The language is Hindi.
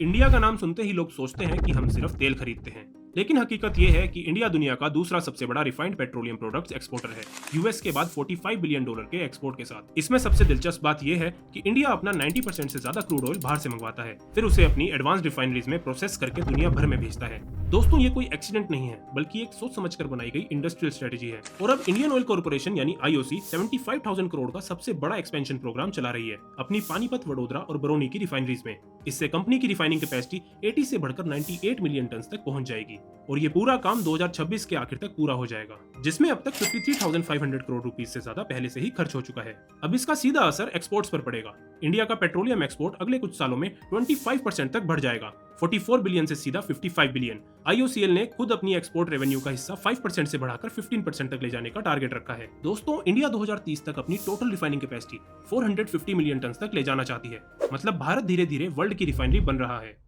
इंडिया का नाम सुनते ही लोग सोचते हैं कि हम सिर्फ तेल खरीदते हैं, लेकिन हकीकत यह है कि इंडिया दुनिया का दूसरा सबसे बड़ा रिफाइंड पेट्रोलियम प्रोडक्ट्स एक्सपोर्टर है, यूएस के बाद $45 बिलियन के एक्सपोर्ट के साथ। इसमें सबसे दिलचस्प बात यह है कि इंडिया अपना 90% से ज्यादा क्रूड ऑयल बाहर से मंगवाता है, फिर उसे अपनी एडवांस रिफाइनरीज में प्रोसेस करके दुनिया भर में भेजता है। दोस्तों, ये कोई एक्सीडेंट नहीं है, बल्कि एक सोच समझकर बनाई गई इंडस्ट्रियल स्ट्रेटेजी है। और अब इंडियन ऑयल कॉर्पोरेशन यानी आईओसी 75,000 करोड़ का सबसे बड़ा एक्सपेंशन प्रोग्राम चला रही है अपनी पानीपत, वडोदरा और बरौनी की रिफाइनरीज में। इससे कंपनी की रिफाइनिंग कैपेसिटी 80 से बढ़कर 98 मिलियन टन तक पहुंच जाएगी और ये पूरा काम 2026 के आखिर तक पूरा हो जाएगा, जिसमें अब तक 53,500 करोड़ रुपीस से ज्यादा पहले से ही खर्च हो चुका है। अब इसका सीधा असर एक्सपोर्ट्स पर पड़ेगा। इंडिया का पेट्रोलियम एक्सपोर्ट अगले कुछ सालों में 25% तक बढ़ जाएगा, 44 बिलियन से सीधा 55 बिलियन। आईओसीएल ने खुद अपनी एक्सपोर्ट रेवेन्यू का हिस्सा 5% से बढ़ाकर 15% तक ले जाने का टारगेट रखा है। दोस्तों, इंडिया 2030 तक अपनी total refining capacity 450 million tonne तक ले जाना चाहती है। मतलब भारत धीरे धीरे वर्ल्ड की रिफाइनरी बन रहा है।